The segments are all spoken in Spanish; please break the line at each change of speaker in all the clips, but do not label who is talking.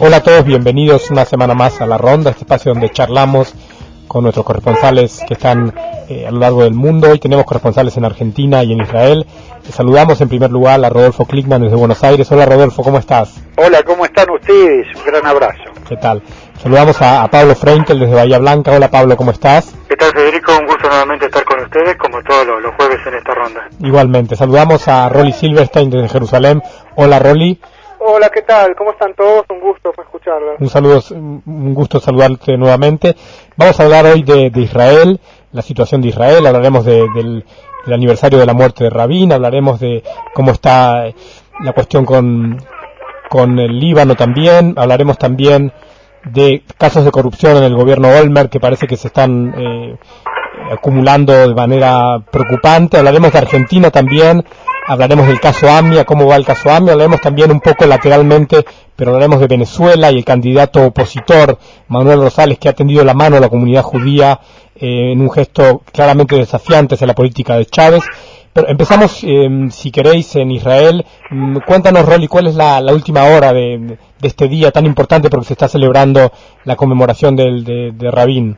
Hola a todos, bienvenidos una semana más a La Ronda, este espacio donde charlamos con nuestros corresponsales que están a lo largo del mundo. Hoy tenemos corresponsales en Argentina y en Israel. Saludamos en primer lugar a Rodolfo Klickman desde Buenos Aires. Hola Rodolfo, ¿cómo estás?
Hola, ¿cómo están ustedes? Un gran abrazo.
¿Qué tal? Saludamos a Pablo Frenkel desde Bahía Blanca. Hola Pablo, ¿cómo estás?
¿Qué tal, Federico? Un gusto nuevamente estar con ustedes, como todos los jueves en esta ronda.
Igualmente. Saludamos a Rolly Silverstein desde Jerusalén. Hola Rolly.
Hola, ¿qué tal? ¿Cómo están todos? Un gusto escucharlos.
Un gusto saludarte nuevamente. Vamos a hablar hoy de Israel, la situación de Israel. Hablaremos del aniversario de la muerte de Rabin. Hablaremos de cómo está la cuestión con el Líbano también. Hablaremos también de casos de corrupción en el gobierno Olmert que parece que se están acumulando de manera preocupante. Hablaremos de Argentina también. Hablaremos del caso AMIA, cómo va el caso AMIA, hablaremos también un poco lateralmente, pero hablaremos de Venezuela y el candidato opositor, Manuel Rosales, que ha tendido la mano a la comunidad judía en un gesto claramente desafiante hacia la política de Chávez. Pero empezamos, si queréis, en Israel. Cuéntanos, Rolly, ¿cuál es la última hora de este día tan importante porque se está celebrando la conmemoración de Rabin?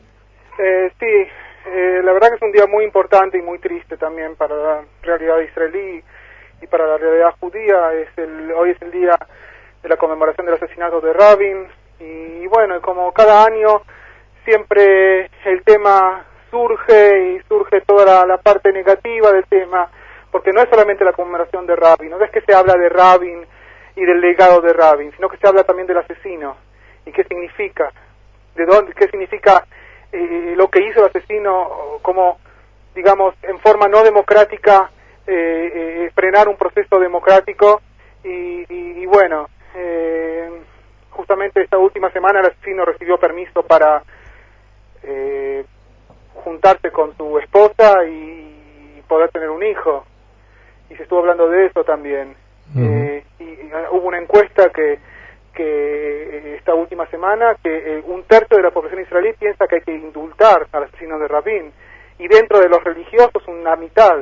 La verdad que es un día muy importante y muy triste también para la realidad israelí y para la realidad judía. Hoy es el día de la conmemoración del asesinato de Rabin y bueno, como cada año siempre el tema surge toda la parte negativa del tema, porque no es solamente la conmemoración de Rabin, no es que se habla de Rabin y del legado de Rabin, sino que se habla también del asesino y qué significa, qué significa lo que hizo el asesino, como digamos en forma no democrática frenar un proceso democrático y bueno, justamente esta última semana el asesino recibió permiso para juntarse con su esposa y poder tener un hijo, y se estuvo hablando de eso también. Y hubo una encuesta que esta última semana que un tercio de la población israelí piensa que hay que indultar al asesino de Rabin, y dentro de los religiosos una mitad.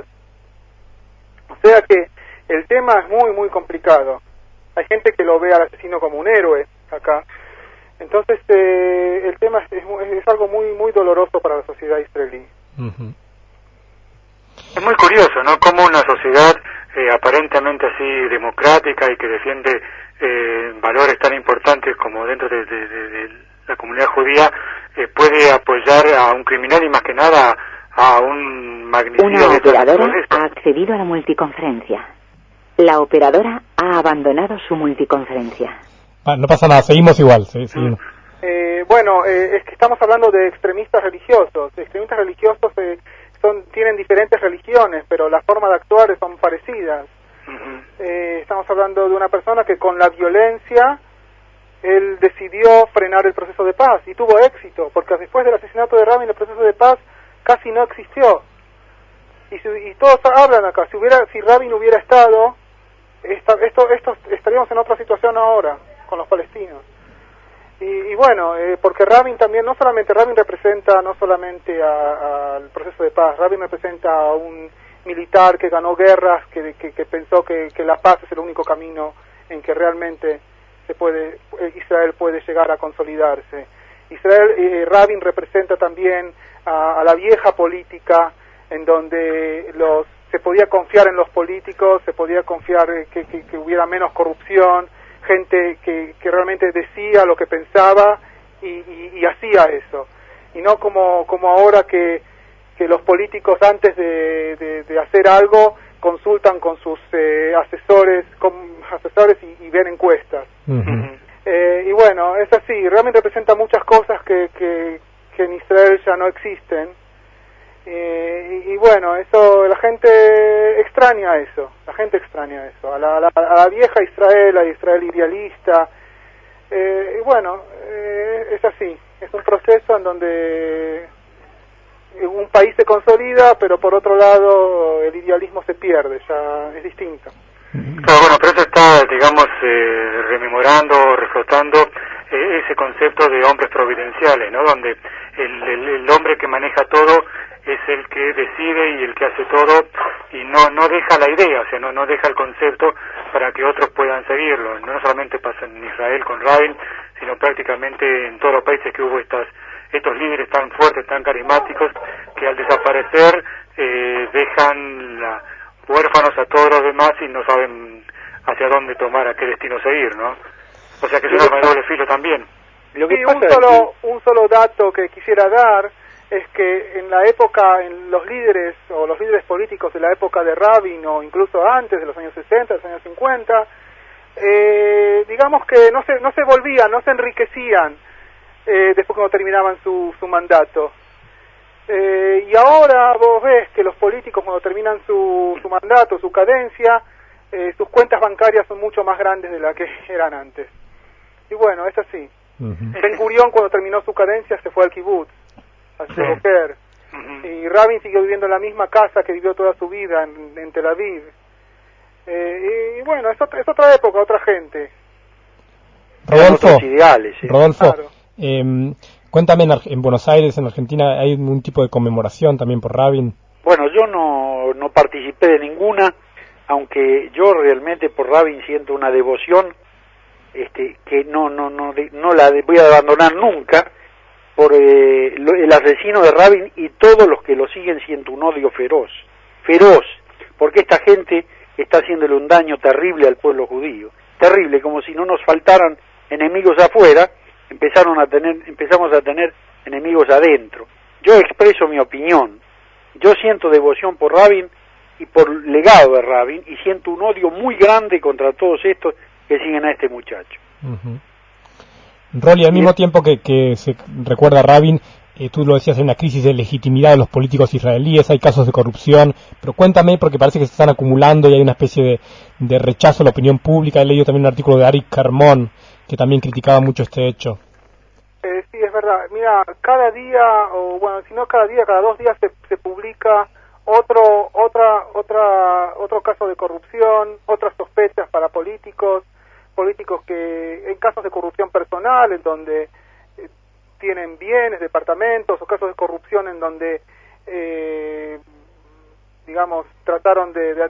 O sea que el tema es muy muy complicado. Hay gente que lo ve al asesino como un héroe acá. Entonces el tema es algo muy muy doloroso para la sociedad israelí.
Es muy curioso, ¿no? Cómo una sociedad aparentemente así democrática y que defiende valores tan importantes como dentro de la comunidad judía puede apoyar a un criminal y más que nada a un magnicidio.
Una operadora ha accedido a la multiconferencia. La operadora ha abandonado su multiconferencia.
No pasa nada, seguimos igual. Seguimos.
Es que estamos hablando de extremistas religiosos. Extremistas religiosos tienen diferentes religiones, pero las formas de actuar son parecidas. Estamos hablando de una persona que con la violencia él decidió frenar el proceso de paz y tuvo éxito, porque después del asesinato de Rabin el proceso de paz casi no existió. Y todos hablan acá, si Rabin hubiera estado, estaríamos en otra situación ahora con los palestinos. Y bueno, porque Rabin también, Rabin representa no solamente al proceso de paz, Rabin representa a un militar que ganó guerras, que pensó que la paz es el único camino en que realmente Israel puede llegar a consolidarse. Rabin representa también a la vieja política, en donde se podía confiar en los políticos, se podía confiar que hubiera menos corrupción, gente que realmente decía lo que pensaba y hacía eso, y no como ahora que los políticos antes de hacer algo consultan con sus asesores y ven encuestas. Y bueno, es así, realmente representa muchas cosas que en Israel ya no existen. Y bueno, eso la gente extraña eso, a la vieja Israel, a Israel idealista. Y bueno, es así, es un proceso en donde un país se consolida, pero por otro lado el idealismo se pierde, ya es distinto.
Claro, bueno, pero eso está, digamos, rememorando, reflotando ese concepto de hombres providenciales, ¿no? Donde el hombre que maneja todo es el que decide y el que hace todo, y no deja la idea, o sea, no deja el concepto para que otros puedan seguirlo. No solamente pasa en Israel con Rabin, sino prácticamente en todos los países que hubo estos líderes tan fuertes, tan carismáticos, que al desaparecer dejan huérfanos a todos los demás y no saben hacia dónde tomar, a qué destino seguir, ¿no? O sea que es un arma de doble filo también.
Lo que un solo dato que quisiera dar es que en la época, en los líderes políticos de la época de Rabin, o incluso antes de los años 60, de los años 50, digamos que no se volvían, no se enriquecían después cuando terminaban su mandato. Y ahora vos ves que los políticos cuando terminan su mandato, su cadencia, sus cuentas bancarias son mucho más grandes de las que eran antes. Y bueno, es así. Ben Gurión cuando terminó su cadencia se fue al kibutz, a Sde-Boker, y Rabin siguió viviendo en la misma casa que vivió toda su vida en Tel Aviv. Y bueno, es otra época, otra gente.
Rodolfo, claro. Cuéntame, en Buenos Aires, en Argentina, ¿hay algún tipo de conmemoración también por Rabin?
Bueno, yo no participé de ninguna, aunque yo realmente por Rabin siento una devoción que no la voy a abandonar nunca. Por el asesino de Rabin y todos los que lo siguen, siento un odio feroz, porque esta gente está haciéndole un daño terrible al pueblo judío, terrible, como si no nos faltaran enemigos afuera, empezamos a tener enemigos adentro. Yo expreso mi opinión, yo siento devoción por Rabin y por el legado de Rabin, y siento un odio muy grande contra todos estos que siguen a este muchacho.
Rolly, al mismo tiempo que se recuerda a Rabin, tú lo decías, hay una crisis de legitimidad de los políticos israelíes, hay casos de corrupción, pero cuéntame, porque parece que se están acumulando y hay una especie de rechazo a la opinión pública. He leído también un artículo de Arik Carmón, que también criticaba mucho este hecho.
Sí, es verdad. Mira, cada día, o bueno, si no cada día, cada 2 días se publica otro caso de corrupción, otras sospechas para políticos que en casos de corrupción personal, en donde tienen bienes, departamentos, o casos de corrupción en donde digamos trataron de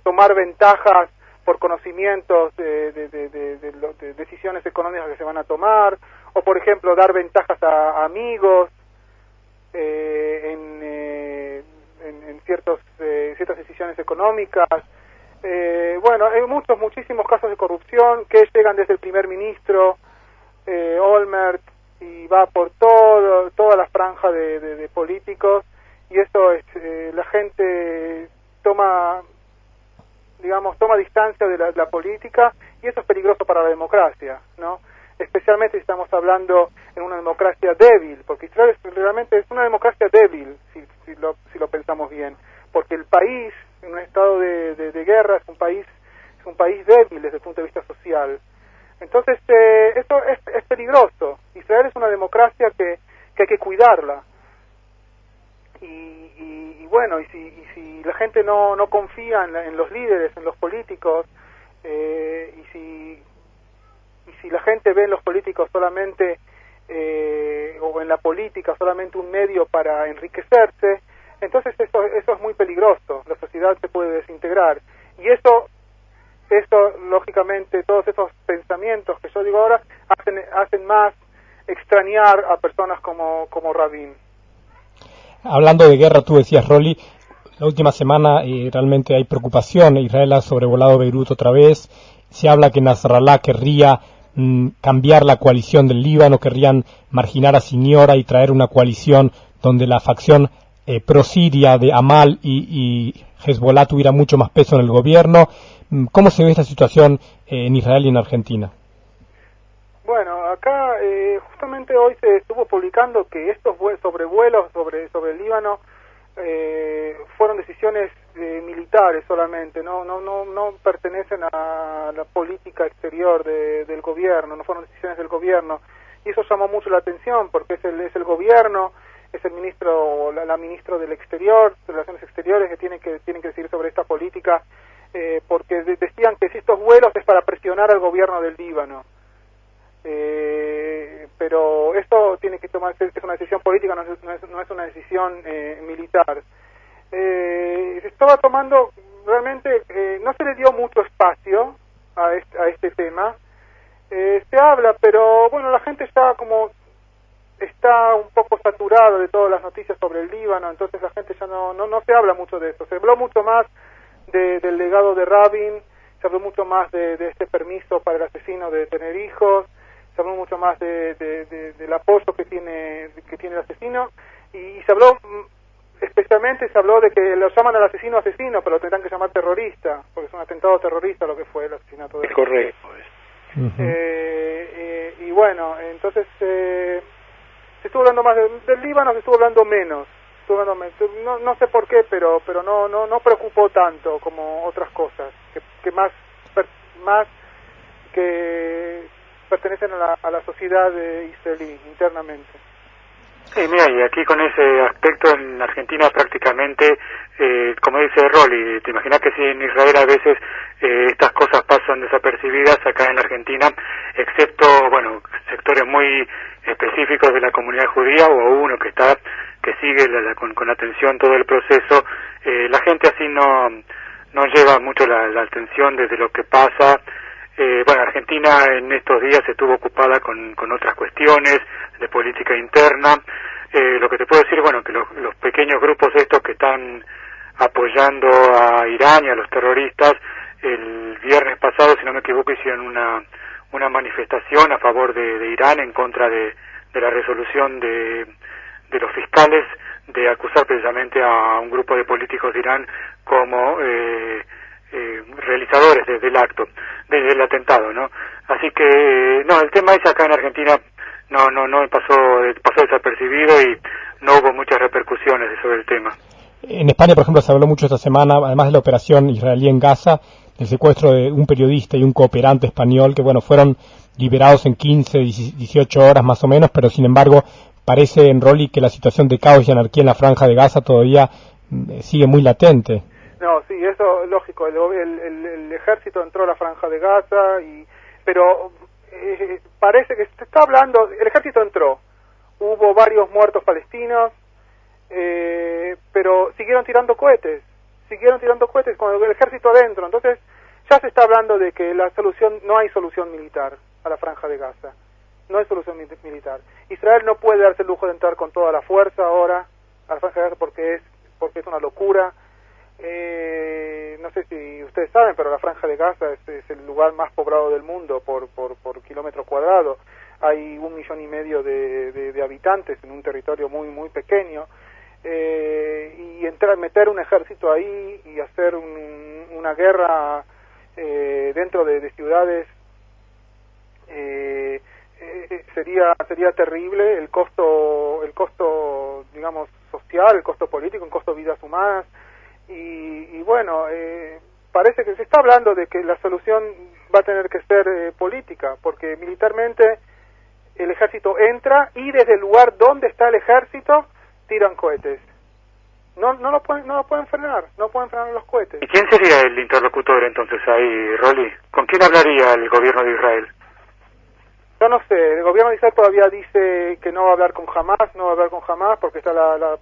tomar ventajas por conocimientos de decisiones económicas que se van a tomar, o por ejemplo dar ventajas a amigos en ciertas decisiones económicas. Bueno, hay muchísimos casos de corrupción que llegan desde el primer ministro Olmert y va por toda la franja de políticos, y eso es la gente toma distancia de la política, y eso es peligroso para la democracia, ¿no? Especialmente si estamos hablando en una democracia débil, porque Israel realmente es una democracia débil, si lo pensamos bien, porque el país en un estado de guerra es un país débil desde el punto de vista social. Entonces esto es peligroso. Israel es una democracia que hay que cuidarla, y bueno, y si la gente no confía en los líderes, en los políticos, y si la gente ve en los políticos solamente o en la política solamente un medio para enriquecerse, entonces eso es muy peligroso. La sociedad se puede desintegrar, y eso lógicamente, todos esos pensamientos que yo digo ahora hacen más extrañar a personas como Rabin.
Hablando de guerra, tú decías, Rolly, la última semana realmente hay preocupación. Israel ha sobrevolado Beirut otra vez. Se habla que Nasrallah querría cambiar la coalición del Líbano, querrían marginar a Siniora y traer una coalición donde la facción pro-siria de Amal y Hezbollah tuviera mucho más peso en el gobierno. ¿Cómo se ve esta situación en Israel y en Argentina?
Bueno, acá justamente hoy se estuvo publicando que estos sobrevuelos sobre el Líbano fueron decisiones militares solamente, no pertenecen a la política exterior del gobierno, no fueron decisiones del gobierno, y eso llamó mucho la atención porque es el gobierno, es el ministro, la ministra del Exterior, de Relaciones Exteriores, que tienen que decir sobre esta política, porque decían que si estos vuelos es para presionar al gobierno del Líbano. Pero esto tiene que tomarse, es una decisión política, no es una decisión militar. Se estaba tomando, realmente no se le dio mucho espacio a este tema. Se habla, pero bueno, la gente está un poco saturada de todas las noticias sobre el Líbano, entonces la gente ya no se habla mucho de esto. Se habló mucho más del legado de Rabin, se habló mucho más de este permiso para el asesino de tener hijos, se habló mucho más del apoyo que tiene el asesino, y se habló, especialmente se habló de que lo llaman al asesino, pero lo tendrán que llamar terrorista, porque es un atentado terrorista lo que fue el asesinato de...
Es correcto.
Y bueno, entonces se estuvo hablando más del Líbano, se estuvo hablando menos. No sé por qué, pero no preocupó tanto como otras cosas que más que pertenecen a la sociedad israelí internamente.
Sí, mira, y aquí con ese aspecto en Argentina prácticamente, como dice Rolly, te imaginas que si en Israel a veces estas cosas pasan desapercibidas, acá en Argentina, excepto, bueno, sectores muy específicos de la comunidad judía o uno que sigue con atención todo el proceso, la gente así no lleva mucho la atención desde lo que pasa. Bueno, Argentina en estos días estuvo ocupada con otras cuestiones de política interna. Lo que te puedo decir, bueno, que los pequeños grupos estos que están apoyando a Irán y a los terroristas, el viernes pasado, si no me equivoco, hicieron una manifestación a favor de Irán en contra de la resolución de los fiscales de acusar precisamente a un grupo de políticos de Irán como realizadores desde el atentado, ¿no? Así que, no, el tema es acá en Argentina no pasó desapercibido y no hubo muchas repercusiones sobre el tema.
En España, por ejemplo, se habló mucho esta semana, además de la operación israelí en Gaza, del secuestro de un periodista y un cooperante español que, bueno, fueron liberados en 15, 18 horas más o menos, pero sin embargo parece, en Rolly, que la situación de caos y anarquía en la Franja de Gaza todavía sigue muy latente.
No, sí, eso es lógico. El ejército entró a la Franja de Gaza, pero parece que se está hablando, el ejército entró, hubo varios muertos palestinos, pero siguieron tirando cohetes con el ejército adentro. Entonces ya se está hablando de que no hay solución militar a la Franja de Gaza, no hay solución militar. Israel no puede darse el lujo de entrar con toda la fuerza ahora a la Franja de Gaza porque es una locura. No sé si ustedes saben, pero la Franja de Gaza es el lugar más poblado del mundo por kilómetro cuadrado. Hay 1,5 millones de habitantes en un territorio muy muy pequeño, y meter un ejército ahí y hacer una guerra dentro de ciudades sería terrible. El costo digamos social, el costo político, el costo de vidas humanas. Y bueno, parece que se está hablando de que la solución va a tener que ser política, porque militarmente el ejército entra y desde el lugar donde está el ejército tiran cohetes. No lo pueden frenar, no pueden frenar los cohetes.
¿Y quién sería el interlocutor entonces ahí, Rolly? ¿Con quién hablaría el gobierno de Israel?
Yo no sé, el gobierno de Israel todavía dice que no va a hablar con Hamás, porque está la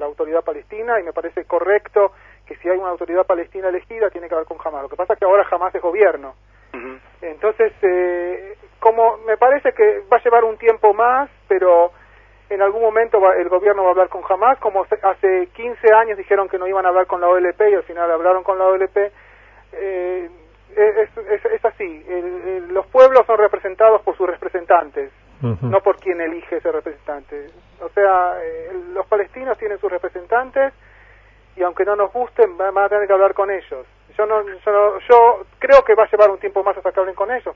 autoridad palestina, y me parece correcto que si hay una autoridad palestina elegida tiene que hablar con Hamás. Lo que pasa es que ahora Hamás es gobierno. Uh-huh. Entonces, como me parece que va a llevar un tiempo más, pero en algún momento el gobierno va a hablar con Hamás, como hace 15 años dijeron que no iban a hablar con la OLP y al final hablaron con la OLP. Es así, los pueblos son representados por sus representantes, uh-huh, no por quien elige ese representante. O sea, los palestinos tienen sus representantes y aunque no nos gusten van a tener que hablar con ellos. Yo creo que va a llevar un tiempo más hasta que hablen con ellos,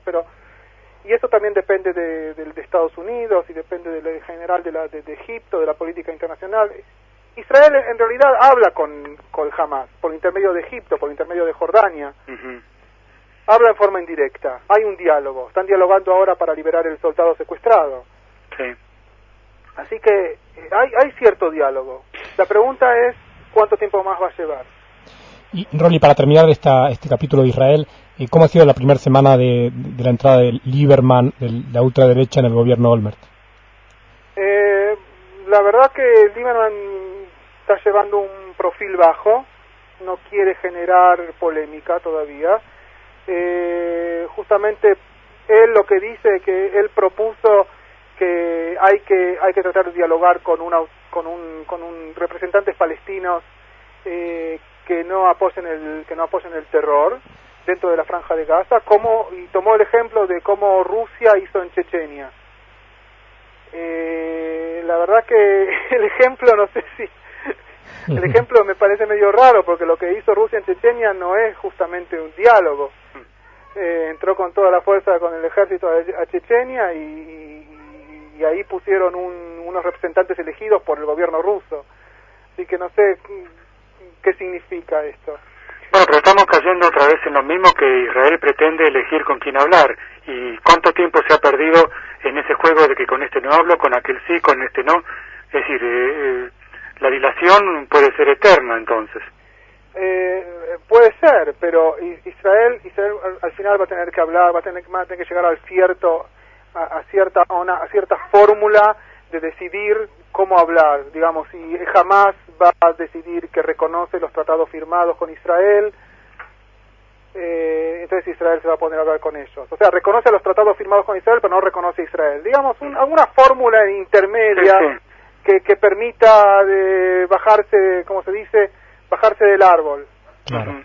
y eso también depende de Estados Unidos y depende en general de Egipto, de la política internacional. Israel en realidad habla con Hamás por intermedio de Egipto, por intermedio de Jordania. Uh-huh. Habla en forma indirecta, hay un diálogo, están dialogando ahora para liberar el soldado secuestrado.
Sí.
Así que hay cierto diálogo. La pregunta es cuánto tiempo más va a llevar.
Y Rolly, para terminar este capítulo de Israel, ¿cómo ha sido la primera semana de la entrada de Lieberman, de la ultraderecha, en el gobierno Olmert?
La verdad que Lieberman está llevando un perfil bajo, no quiere generar polémica todavía. Justamente él lo que dice, que él propuso que hay que tratar de dialogar con representantes palestinos que no apoyen el terror dentro de la Franja de Gaza, y tomó el ejemplo de cómo Rusia hizo en Chechenia. La verdad que el ejemplo, no sé si el ejemplo me parece medio raro, porque lo que hizo Rusia en Chechenia no es justamente un diálogo. Entró con toda la fuerza con el ejército a Chechenia y ahí pusieron unos representantes elegidos por el gobierno ruso. Así que no sé qué significa esto.
Bueno, pero estamos cayendo otra vez en lo mismo, que Israel pretende elegir con quién hablar. ¿Y cuánto tiempo se ha perdido en ese juego de que con este no hablo, con aquel sí, con este no? Es decir, la dilación puede ser eterna, entonces.
Puede ser, pero Israel al final va a tener que hablar, va a tener que llegar a cierta fórmula de decidir cómo hablar. Digamos, si Hamás va a decidir que reconoce los tratados firmados con Israel, entonces Israel se va a poner a hablar con ellos. O sea, reconoce los tratados firmados con Israel, pero no reconoce a Israel. Digamos, alguna fórmula intermedia, sí. que permita bajarse, ¿cómo se dice? Bajarse del árbol.
Claro.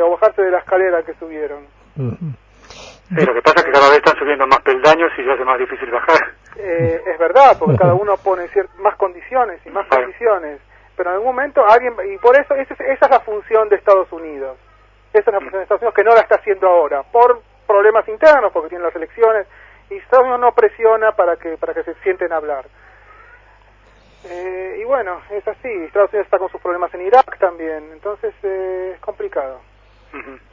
O bajarse de la escalera que subieron.
Sí, lo que pasa es que cada vez están subiendo más peldaños y se hace más difícil bajar.
Es verdad, porque cada uno pone más condiciones y más condiciones, pero en algún momento alguien, y por eso esa es la función de Estados Unidos. Esa es la función de Estados Unidos, que no la está haciendo ahora, por problemas internos, porque tienen las elecciones, y Estados Unidos no presiona para que se sienten a hablar. Y bueno, es así. Estados Unidos está con sus problemas en Irak también, entonces es complicado.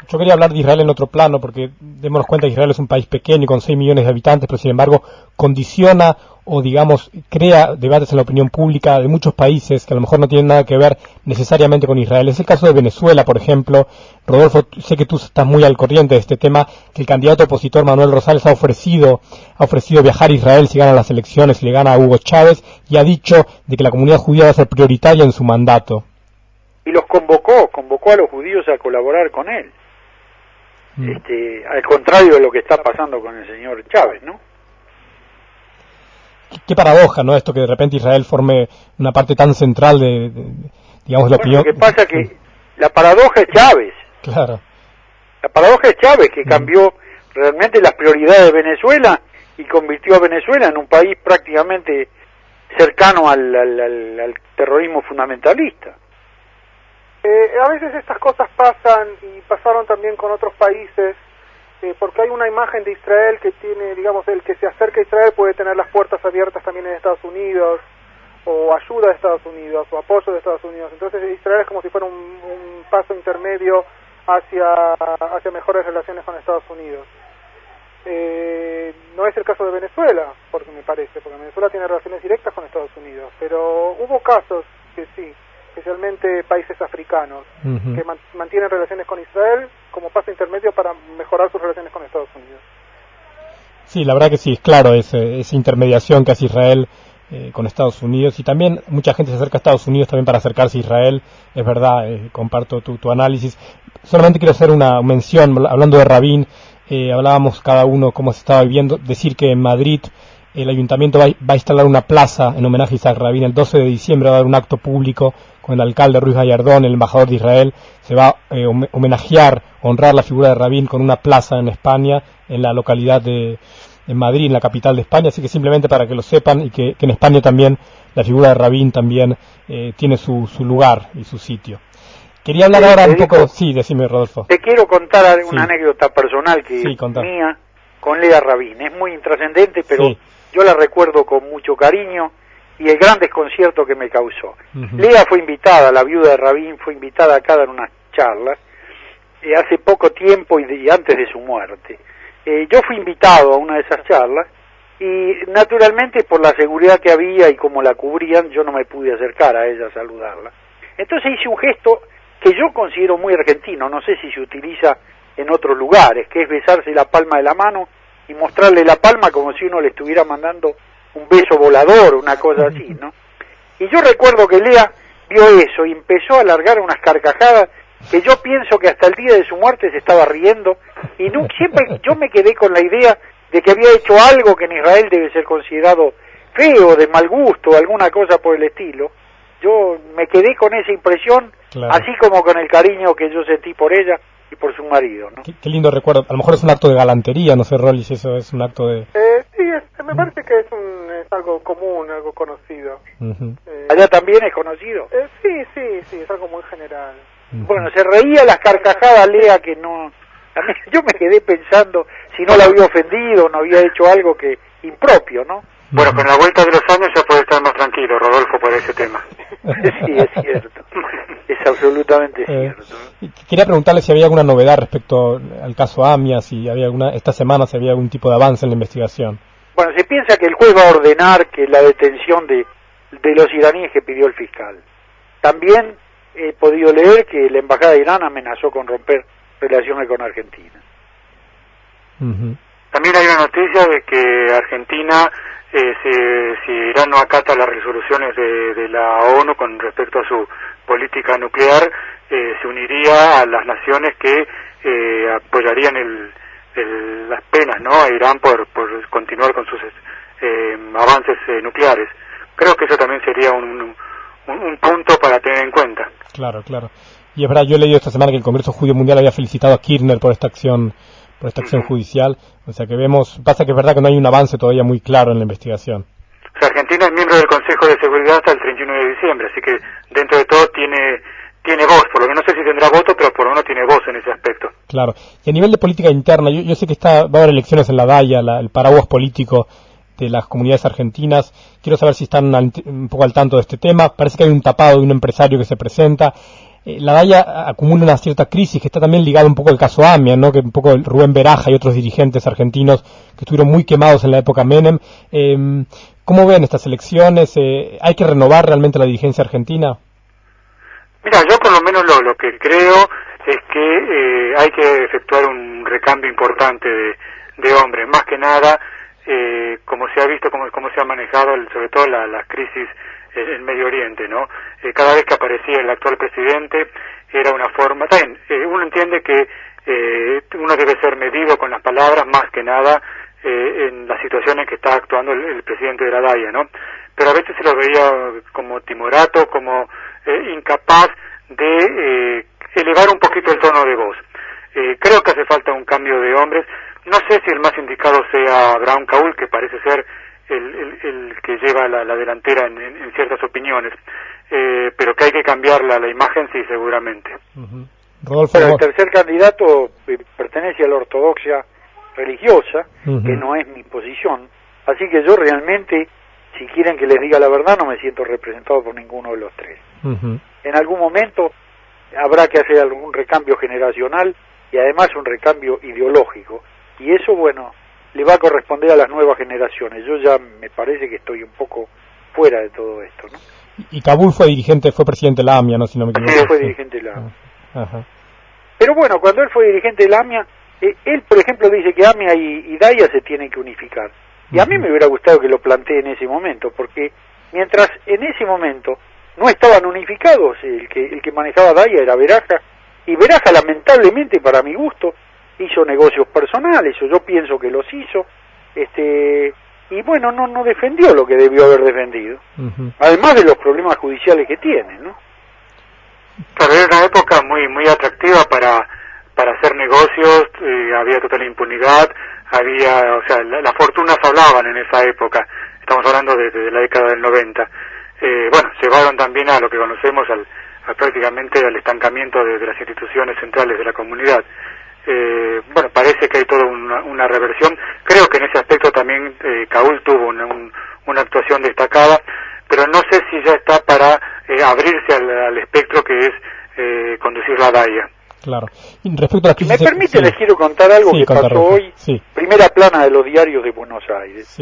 Yo quería hablar de Israel en otro plano, porque démonos cuenta que Israel es un país pequeño con 6 millones de habitantes, pero sin embargo condiciona o digamos crea debates en la opinión pública de muchos países que a lo mejor no tienen nada que ver necesariamente con Israel. Es el caso de Venezuela, por ejemplo. Rodolfo, sé que tú estás muy al corriente de este tema, que el candidato opositor Manuel Rosales ha ofrecido viajar a Israel si gana las elecciones, si le gana a Hugo Chávez, y ha dicho de que la comunidad judía va a ser prioritaria en su mandato.
Y los convocó a los judíos a colaborar con él. Al contrario de lo que está pasando con el señor Chávez, ¿no?
Qué paradoja, ¿no? Esto que de repente Israel forme una parte tan central de digamos, la opinión.
Lo que pasa es que la paradoja es Chávez.
Claro.
La paradoja es Chávez, que cambió realmente las prioridades de Venezuela y convirtió a Venezuela en un país prácticamente cercano al terrorismo fundamentalista.
A veces estas cosas pasan, y pasaron también con otros países, porque hay una imagen de Israel que tiene, digamos, el que se acerca a Israel puede tener las puertas abiertas también en Estados Unidos, o ayuda de Estados Unidos, o apoyo de Estados Unidos. Entonces Israel es como si fuera un paso intermedio hacia mejores relaciones con Estados Unidos. No es el caso de Venezuela, porque Venezuela tiene relaciones directas con Estados Unidos, pero hubo casos que sí, especialmente países africanos, que mantienen relaciones con Israel como paso intermedio para mejorar sus relaciones con Estados Unidos.
Sí, la verdad que sí, es claro, esa intermediación que hace Israel con Estados Unidos, y también mucha gente se acerca a Estados Unidos también para acercarse a Israel, es verdad, comparto tu análisis. Solamente quiero hacer una mención, hablando de Rabin, hablábamos cada uno cómo se estaba viviendo, decir que en Madrid el ayuntamiento va a instalar una plaza en homenaje a Isaac Rabin. El 12 de diciembre va a haber un acto público con el alcalde Ruiz Gallardón, el embajador de Israel. Se va a homenajear, honrar la figura de Rabin con una plaza en España, en la localidad de Madrid, en la capital de España. Así que simplemente para que lo sepan, y que en España también la figura de Rabin también tiene su lugar y su sitio. Quería hablar ahora un poco... Sí, decime, Rodolfo.
Te quiero contar una anécdota personal mía con Lea Rabin. Es muy intrascendente, pero yo la recuerdo con mucho cariño, y el gran desconcierto que me causó. Lea fue invitada, la viuda de Rabin, fue invitada acá a dar unas charlas hace poco tiempo y antes de su muerte. Yo fui invitado a una de esas charlas, y naturalmente por la seguridad que había y como la cubrían, yo no me pude acercar a ella a saludarla. Entonces hice un gesto que yo considero muy argentino, no sé si se utiliza en otros lugares, que es besarse la palma de la mano y mostrarle la palma como si uno le estuviera mandando un beso volador, una cosa así, ¿no? Y yo recuerdo que Lea vio eso y empezó a largar unas carcajadas que yo pienso que hasta el día de su muerte se estaba riendo, y siempre yo me quedé con la idea de que había hecho algo que en Israel debe ser considerado feo, de mal gusto, alguna cosa por el estilo. Yo me quedé con esa impresión, claro, así como con el cariño que yo sentí por ella y por su marido, ¿no?
Qué lindo recuerdo. A lo mejor es un acto de galantería, no sé, Rolly, si eso es un acto de...
Sí, me parece que es algo común, algo conocido.
¿Allá también es conocido?
Sí, es algo muy general.
Bueno, se reía las carcajadas Lea, que no... Yo me quedé pensando si no la había ofendido, no había hecho algo que impropio, ¿no?
Bueno, con la vuelta de los años ya puede estar más tranquilo, Rodolfo, por ese tema.
Sí, es cierto. Es absolutamente cierto.
Quería preguntarle si había alguna novedad respecto al caso AMIA, si había esta semana si había algún tipo de avance en la investigación.
Bueno, se piensa que el juez va a ordenar que la detención de los iraníes que pidió el fiscal. También he podido leer que la embajada de Irán amenazó con romper relaciones con Argentina.
También hay una noticia de que Argentina, si Irán no acata las resoluciones de la ONU con respecto a su política nuclear, se uniría a las naciones que apoyarían las penas, ¿no?, a Irán por continuar con sus avances nucleares. Creo que eso también sería un punto para tener en cuenta.
Claro. Y es verdad, yo he leído esta semana que el Congreso Judío Mundial había felicitado a Kirchner por esta acción judicial, o sea que pasa que es verdad que no hay un avance todavía muy claro en la investigación.
O sea, Argentina es miembro del Consejo de Seguridad hasta el 31 de diciembre, así que dentro de todo tiene voz, por lo menos no sé si tendrá voto, pero por lo menos tiene voz en ese aspecto.
Claro, y a nivel de política interna, yo sé que va a haber elecciones en la DAIA, el paraguas político de las comunidades argentinas. Quiero saber si están un poco al tanto de este tema. Parece que hay un tapado de un empresario que se presenta. La DAIA acumula una cierta crisis que está también ligada un poco al caso AMIA, ¿no?, que un poco Rubén Beraja y otros dirigentes argentinos que estuvieron muy quemados en la época Menem. ¿Cómo ven estas elecciones? ¿Hay que renovar realmente la dirigencia argentina?
Mira, yo por lo menos lo que creo es que hay que efectuar un recambio importante de hombres, más que nada como se ha visto, cómo se ha manejado sobre todo la crisis en Medio Oriente, ¿no? Cada vez que aparecía el actual presidente era una forma, también uno entiende que uno debe ser medido con las palabras más que nada en la situación en que está actuando el presidente de la DAIA, ¿no? Pero a veces se lo veía como timorato, como incapaz de elevar un poquito el tono de voz. Creo que hace falta un cambio de hombres. No sé si el más indicado sea Abraham Caúl, que parece ser el que lleva la delantera en ciertas opiniones, pero que hay que cambiar la imagen, sí, seguramente.
Rodolfo, pero el tercer candidato pertenece a la ortodoxia religiosa, que no es mi posición, así que yo realmente, si quieren que les diga la verdad, no me siento representado por ninguno de los tres. En algún momento habrá que hacer algún recambio generacional y además un recambio ideológico, y eso, bueno, le va a corresponder a las nuevas generaciones. Yo ya me parece que estoy un poco fuera de todo esto, ¿no?
Y Kabul fue presidente de la AMIA, ¿no?, si no me equivoco.
Sí, fue dirigente de la AMIA. Pero bueno, cuando él fue dirigente de la AMIA, él, por ejemplo, dice que AMIA y DAIA se tienen que unificar. Y a mí me hubiera gustado que lo plantee en ese momento, porque mientras en ese momento no estaban unificados, el que manejaba DAIA era Beraja, y Beraja, lamentablemente, para mi gusto, hizo negocios personales, o yo pienso que los hizo, y bueno, no defendió lo que debió haber defendido, además de los problemas judiciales que tiene, ¿no?
Pero era una época muy atractiva para hacer negocios, había total impunidad, o sea, las fortunas hablaban en esa época, estamos hablando de la década del 90. Bueno, llevaron también a lo que conocemos prácticamente al estancamiento de las instituciones centrales de la comunidad. Bueno, parece que hay toda una reversión. Creo que en ese aspecto también Caúl tuvo una actuación destacada, pero no sé si ya está para abrirse al espectro que es conducir la DAIA.
Claro. Y respecto a la crisis,
si me permite, les quiero contar algo que pasó hoy, primera plana de los diarios de Buenos Aires.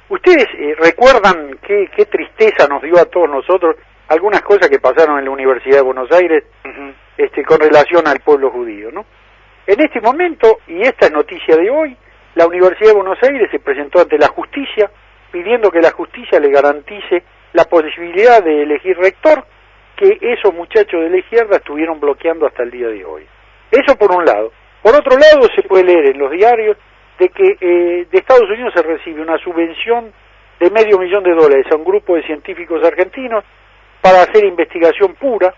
¿Ustedes recuerdan qué tristeza nos dio a todos nosotros algunas cosas que pasaron en la Universidad de Buenos Aires con relación al pueblo judío, ¿no? En este momento, y esta es noticia de hoy, la Universidad de Buenos Aires se presentó ante la justicia pidiendo que la justicia le garantice la posibilidad de elegir rector que esos muchachos de la izquierda estuvieron bloqueando hasta el día de hoy. Eso por un lado. Por otro lado, se puede leer en los diarios de que de Estados Unidos se recibe una subvención de $500,000 a un grupo de científicos argentinos para hacer investigación pura.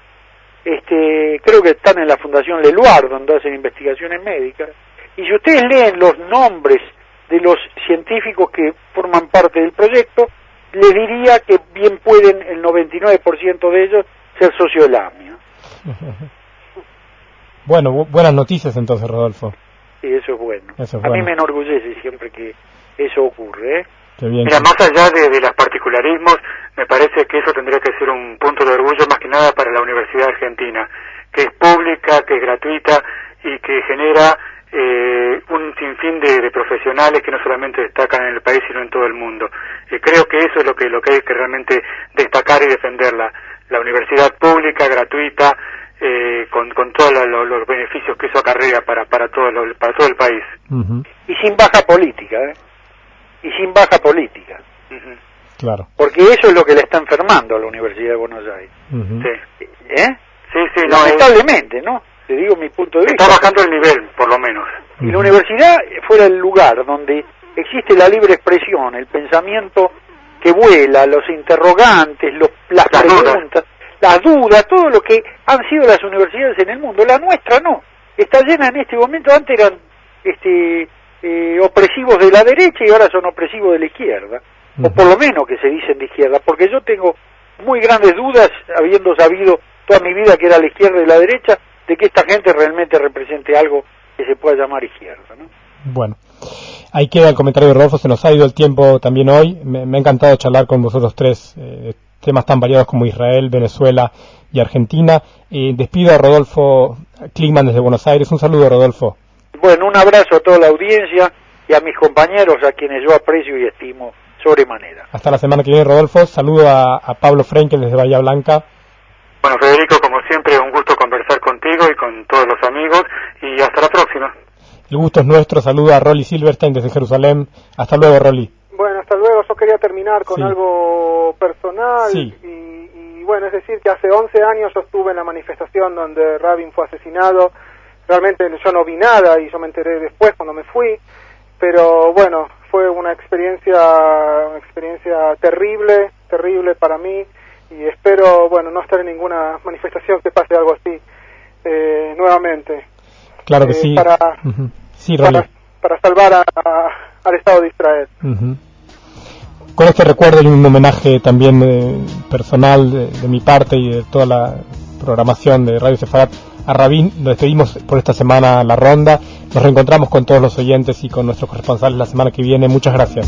Creo que están en la Fundación Leluar, donde hacen investigaciones médicas. Y si ustedes leen los nombres de los científicos que forman parte del proyecto, les diría que bien pueden el 99% de ellos ser socios de la AMIA.
Bueno, buenas noticias entonces, Rodolfo.
Sí, eso es bueno.
Eso es
a
bueno.
mí me enorgullece siempre que eso ocurre, ¿eh?
Qué bien.
Mira, más allá de los particularismos, me parece que eso tendría que ser un punto de orgullo más que nada para la Universidad Argentina, que es pública, que es gratuita y que genera un sinfín de profesionales que no solamente destacan en el país sino en todo el mundo. Creo que eso es lo que hay que realmente destacar y defender, la universidad pública, gratuita, con todos los beneficios que eso acarrea para todo el país.
Uh-huh.
Y sin baja política, ¿eh? Y sin baja política.
Uh-huh.
Claro.
Porque eso es lo que le está enfermando a la Universidad de Buenos Aires.
Uh-huh.
Sí.
Sí, lamentablemente, ¿no? Te digo mi punto de vista.
Está bajando el nivel, por lo menos.
Si la universidad fuera el lugar donde existe la libre expresión, el pensamiento que vuela, los interrogantes, las preguntas, las dudas, todo lo que han sido las universidades en el mundo, la nuestra no. Está llena en este momento, antes eran opresivos de la derecha y ahora son opresivos de la izquierda, o por lo menos que se dicen de izquierda, porque yo tengo muy grandes dudas, habiendo sabido toda mi vida que era la izquierda y la derecha, de que esta gente realmente represente algo que se pueda llamar izquierda, ¿no?
Bueno, ahí queda el comentario de Rodolfo, se nos ha ido el tiempo también hoy, me ha encantado charlar con vosotros tres, temas tan variados como Israel, Venezuela y Argentina. Despido a Rodolfo Kligman desde Buenos Aires, un saludo, Rodolfo.
Bueno, un abrazo a toda la audiencia y a mis compañeros, a quienes yo aprecio y estimo sobremanera.
Hasta la semana que viene, Rodolfo. Saludo a Pablo Frenkel desde Bahía Blanca.
Bueno, Federico, como siempre, un gusto conversar contigo y con todos los amigos, y hasta la próxima.
El gusto es nuestro. Saludo a Rolly Silverstein desde Jerusalén. Hasta luego, Rolly.
Bueno, hasta luego. Yo quería terminar con algo personal.
Sí.
Y bueno, es decir, que hace 11 años yo estuve en la manifestación donde Rabin fue asesinado. Realmente yo no vi nada y yo me enteré después cuando me fui. Pero bueno, fue una experiencia terrible para mí. Y espero, bueno, no estar en ninguna manifestación que pase algo así nuevamente.
Claro que sí. Sí, Rolly.
Para salvar al Estado de Israel.
Con este recuerdo y un homenaje también personal de mi parte y de toda la programación de Radio Sefarat a Rabin, nos despedimos por esta semana la ronda. Nos reencontramos con todos los oyentes y con nuestros corresponsales la semana que viene. Muchas gracias.